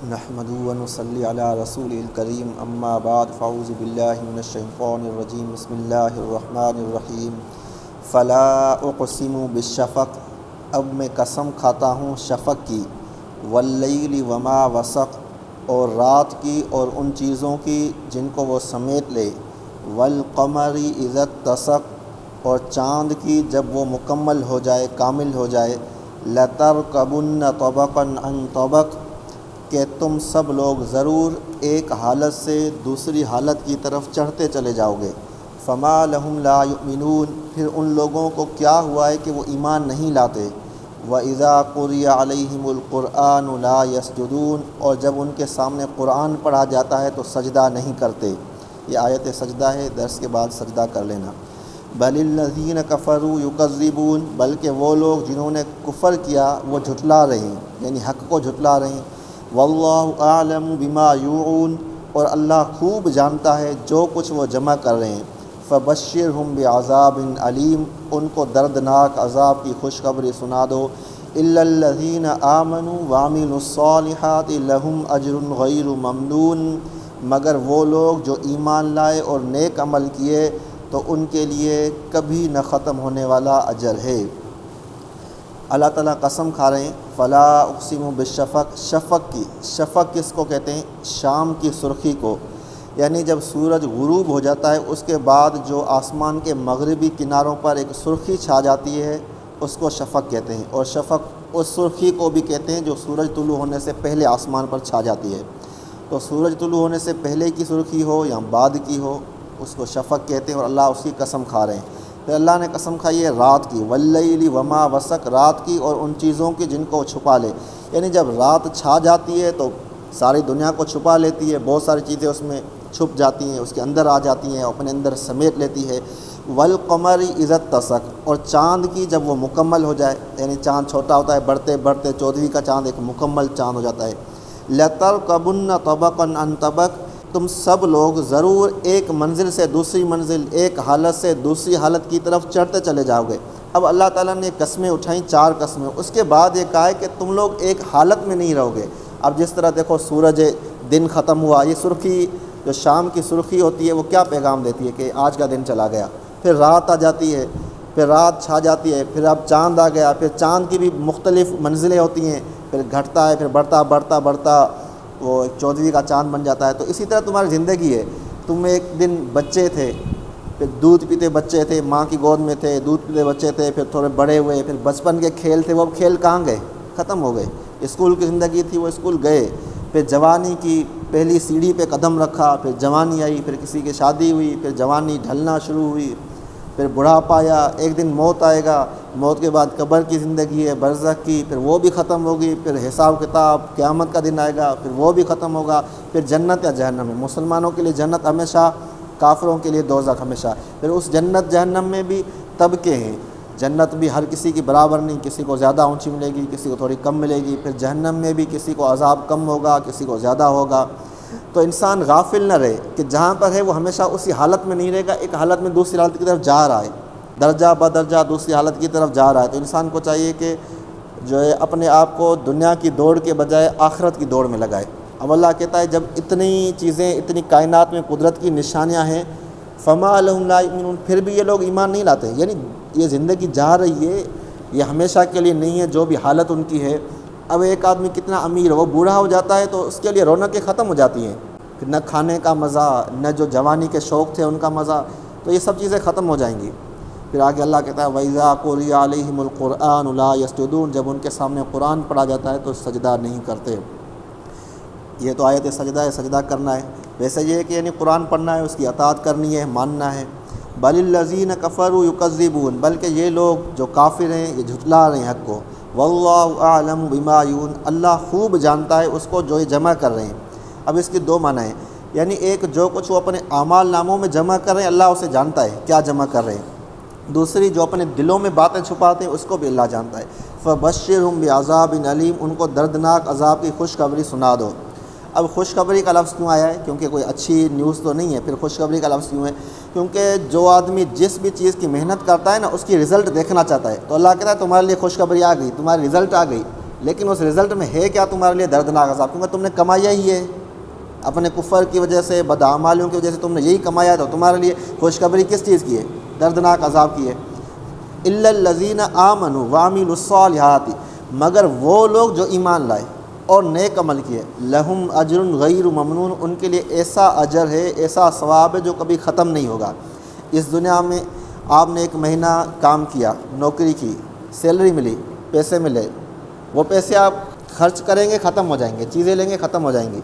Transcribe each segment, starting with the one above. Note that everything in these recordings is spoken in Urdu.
نحمدہ و نصلی علی رسول الکریم اما بعد فاعوذ باللہ من الشیطان الرجیم بسم اللہ الرحمن الرحیم فلا اقسم بالشفق، اب میں قسم کھاتا ہوں شفق کی، واللیل وما وسق، اور رات کی اور ان چیزوں کی جن کو وہ سمیٹ لے، والقمر اذا اتسق، اور چاند کی جب وہ مکمل ہو جائے کامل ہو جائے، لترکبن طبقا عن طبق، کہ تم سب لوگ ضرور ایک حالت سے دوسری حالت کی طرف چڑھتے چلے جاؤ گے، فما لہم لا یؤمنون، پھر ان لوگوں کو کیا ہوا ہے کہ وہ ایمان نہیں لاتے، وَإِذَا قُرِئَ عَلَيْهِمُ الْقُرْآنُ لَا يَسْجُدُونَ، اور جب ان کے سامنے قرآن پڑھا جاتا ہے تو سجدہ نہیں کرتے۔ یہ آیت سجدہ ہے، درس کے بعد سجدہ کر لینا۔ بَلِ الَّذِينَ كَفَرُوا يُكَذِّبُونَ، بلکہ وہ لوگ جنہوں نے کفر کیا وہ جھٹلا رہے ہیں، یعنی حق کو جھٹلا رہے ہیں۔ وَاللَّهُ أَعْلَمُ بِمَا يُوعُونَ، اور اللہ خوب جانتا ہے جو کچھ وہ جمع کر رہے ہیں۔ فَبَشِّرْهُم بِعَذَابٍ أَلِيمٍ، ان کو دردناک عذاب کی خوشخبری سنا دو۔ إِلَّا الَّذِينَ آمَنُوا وَعَمِلُوا الصَّالِحَاتِ لَهُمْ أَجْرٌ غَيْرُ مَمْنُونٍ، مگر وہ لوگ جو ایمان لائے اور نیک عمل کیے تو ان کے لیے کبھی نہ ختم ہونے والا اجر ہے۔ اللہ تعالیٰ قسم کھا رہے ہیں فلا اقسم بالشفق، شفق کس کو کہتے ہیں؟ شام کی سرخی کو، یعنی جب سورج غروب ہو جاتا ہے اس کے بعد جو آسمان کے مغربی کناروں پر ایک سرخی چھا جاتی ہے اس کو شفق کہتے ہیں، اور شفق اس سرخی کو بھی کہتے ہیں جو سورج طلوع ہونے سے پہلے آسمان پر چھا جاتی ہے۔ تو سورج طلوع ہونے سے پہلے کی سرخی ہو یا بعد کی ہو اس کو شفق کہتے ہیں، اور اللہ اس کی قسم کھا رہے ہیں۔ پھر اللہ نے قسم کھائی ہے رات کی، واللیل وما وسق، رات کی اور ان چیزوں کی جن کو چھپا لے، یعنی جب رات چھا جاتی ہے تو ساری دنیا کو چھپا لیتی ہے، بہت ساری چیزیں اس میں چھپ جاتی ہیں، اس کے اندر آ جاتی ہیں، اپنے اندر سمیٹ لیتی ہے۔ والقمر اذا اتسق، اور چاند کی جب وہ مکمل ہو جائے، یعنی چاند چھوٹا ہوتا ہے بڑھتے بڑھتے 14ویں کا چاند ایک مکمل چاند ہو جاتا ہے۔ لترکبن طبقا عن طبق، تم سب لوگ ضرور ایک منزل سے دوسری منزل، ایک حالت سے دوسری حالت کی طرف چڑھتے چلے جاؤ گے۔ اب اللہ تعالیٰ نے قسمیں اٹھائیں، 4 قسمیں، اس کے بعد یہ کہا ہے کہ تم لوگ ایک حالت میں نہیں رہو گے۔ اب جس طرح دیکھو سورج دن ختم ہوا، یہ سرخی جو شام کی سرخی ہوتی ہے وہ کیا پیغام دیتی ہے کہ آج کا دن چلا گیا، پھر رات آ جاتی ہے، پھر رات چھا جاتی ہے، پھر اب چاند آ گیا، پھر چاند کی بھی مختلف منزلیں ہوتی ہیں، پھر گھٹتا ہے، پھر بڑھتا بڑھتا بڑھتا وہ 14ویں کا چاند بن جاتا ہے۔ تو اسی طرح تمہاری زندگی ہے، تم ایک دن بچے تھے، پھر دودھ پیتے بچے تھے، ماں کی گود میں تھے، دودھ پیتے بچے تھے، پھر تھوڑے بڑے ہوئے، پھر بچپن کے کھیل تھے، وہ اب کھیل کہاں گئے؟ ختم ہو گئے۔ اسکول کی زندگی تھی، وہ اسکول گئے، پھر جوانی کی پہلی سیڑھی پہ قدم رکھا، پھر جوانی آئی، پھر کسی کی شادی ہوئی، پھر جوانی ڈھلنا شروع ہوئی، پھر بڑھاپا آیا، ایک دن موت آئے گا، موت کے بعد قبر کی زندگی ہے برزخ کی، پھر وہ بھی ختم ہوگی، پھر حساب کتاب قیامت کا دن آئے گا، پھر وہ بھی ختم ہوگا، پھر جنت یا جہنم ہے۔ مسلمانوں کے لیے جنت ہمیشہ، کافروں کے لیے دوزخ ہمیشہ۔ پھر اس جنت جہنم میں بھی طبقے ہیں، جنت بھی ہر کسی کی برابر نہیں، کسی کو زیادہ اونچی ملے گی، کسی کو تھوڑی کم ملے گی، پھر جہنم میں بھی کسی کو عذاب کم ہوگا، کسی کو زیادہ ہوگا۔ تو انسان غافل نہ رہے کہ جہاں پر ہے وہ ہمیشہ اسی حالت میں نہیں رہے گا، ایک حالت میں دوسری حالت کی طرف جا رہا ہے، درجہ بدرجہ دوسری حالت کی طرف جا رہا ہے۔ تو انسان کو چاہیے کہ جو ہے اپنے آپ کو دنیا کی دوڑ کے بجائے آخرت کی دوڑ میں لگائے۔ اب اللہ کہتا ہے جب اتنی چیزیں، اتنی کائنات میں قدرت کی نشانیاں ہیں، فما لہم لا یؤمنون، پھر بھی یہ لوگ ایمان نہیں لاتے، یعنی یہ زندگی جا رہی ہے، یہ ہمیشہ کے لیے نہیں ہے جو بھی حالت ان کی ہے۔ اب ایک آدمی کتنا امیر ہو، وہ بوڑھا ہو جاتا ہے تو اس کے لیے رونقیں ختم ہو جاتی ہیں، پھر نہ کھانے کا مزہ، نہ جو جوانی کے شوق تھے ان کا مزہ، تو یہ سب چیزیں ختم ہو جائیں گی۔ پھر آگے اللہ کہتا ہے وَإِذَا قُرِئَ عَلَيْهِمُ الْقُرْآنُ لَا يَسْجُدُونَ، جب ان کے سامنے قرآن پڑھا جاتا ہے تو سجدہ نہیں کرتے۔ یہ تو آیت سجدہ ہے، سجدہ کرنا ہے۔ ویسے یہ ہے کہ یعنی قرآن پڑھنا ہے، اس کی اطاعت کرنی ہے، ماننا ہے۔ بَلِ الَّذِينَ كَفَرُوا يُكَذِّبُونَ، بلکہ یہ لوگ جو کافر ہیں یہ جھٹلا رہے ہیں حق کو۔ وَاللَّهُ أَعْلَمُ بِمَا يُوعُونَ، اللہ خوب جانتا ہے اس کو جو یہ جمع کر رہے ہیں۔ اب اس کی 2 معنی ہیں، یعنی ایک جو کچھ وہ اپنے اعمال ناموں میں جمع کر رہے ہیں اللہ اسے جانتا ہے کیا جمع کر رہے ہیں۔ دوسری جو اپنے دلوں میں باتیں چھپاتے ہیں اس کو بھی اللہ جانتا ہے۔ فَبَشِّرْهُم بِعَذَابٍ أَلِيمٍ، ان کو دردناک عذاب کی خوشخبری سنا دو۔ اب خوشخبری کا لفظ کیوں آیا ہے؟ کیونکہ کوئی اچھی نیوز تو نہیں ہے، پھر خوشخبری کا لفظ کیوں ہے؟ کیونکہ جو آدمی جس بھی چیز کی محنت کرتا ہے نا اس کی رزلٹ دیکھنا چاہتا ہے، تو اللہ کہتا ہے تمہارے لیے خوشخبری آ گئی، تمہاری رزلٹ آ گئی، لیکن اس رزلٹ میں ہے کیا تمہارے لیے؟ دردناک عذاب، کیونکہ تم نے کمایا ہی ہے اپنے کفر کی وجہ سے، بدعمالیوں کی وجہ سے تم نے یہی کمایا، تو تمہارے لیے خوشخبری کس چیز کی ہے؟ دردناک عذاب کی ہے۔ الا الذین آمنوا وعملوا الصالحات، مگر وہ لوگ جو ایمان لائے اور نیک عمل کیے، لہم اجر غیر ممنون، ان کے لیے ایسا اجر ہے، ایسا ثواب ہے جو کبھی ختم نہیں ہوگا۔ اس دنیا میں آپ نے ایک مہینہ کام کیا، نوکری کی، سیلری ملی، پیسے ملے، وہ پیسے آپ خرچ کریں گے ختم ہو جائیں گے، چیزیں لیں گے ختم ہو جائیں گی،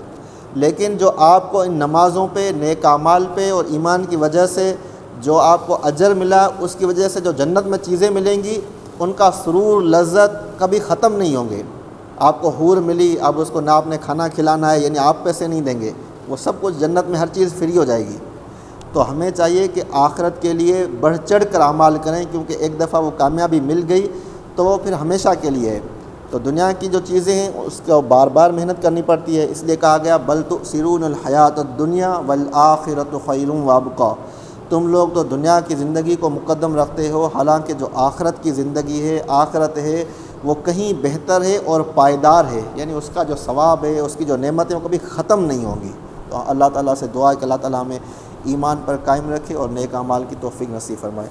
لیکن جو آپ کو ان نمازوں پہ، نیک اعمال پہ اور ایمان کی وجہ سے جو آپ کو اجر ملا، اس کی وجہ سے جو جنت میں چیزیں ملیں گی، ان کا سرور، لذت کبھی ختم نہیں ہوں گے۔ آپ کو حور ملی، اب اس کو نہ آپ نے کھانا کھلانا ہے، یعنی آپ پیسے نہیں دیں گے، وہ سب کچھ جنت میں ہر چیز فری ہو جائے گی۔ تو ہمیں چاہیے کہ آخرت کے لیے بڑھ چڑھ کر اعمال کریں، کیونکہ ایک دفعہ وہ کامیابی مل گئی تو وہ پھر ہمیشہ کے لیے ہے۔ تو دنیا کی جو چیزیں ہیں اس کو بار بار محنت کرنی پڑتی ہے، اس لیے کہا گیا بل تؤثرون الحیات الدنیا والآخرۃ خیر وابقیٰ، تم لوگ تو دنیا کی زندگی کو مقدم رکھتے ہو، حالانکہ جو آخرت کی زندگی ہے، آخرت ہے، وہ کہیں بہتر ہے اور پائیدار ہے، یعنی اس کا جو ثواب ہے، اس کی جو نعمتیں وہ کبھی ختم نہیں ہوں گی۔ تو اللہ تعالیٰ سے دعا ہے کہ اللہ تعالیٰ ہمیں ایمان پر قائم رکھے اور نیک اعمال کی توفیق نصیب فرمائے۔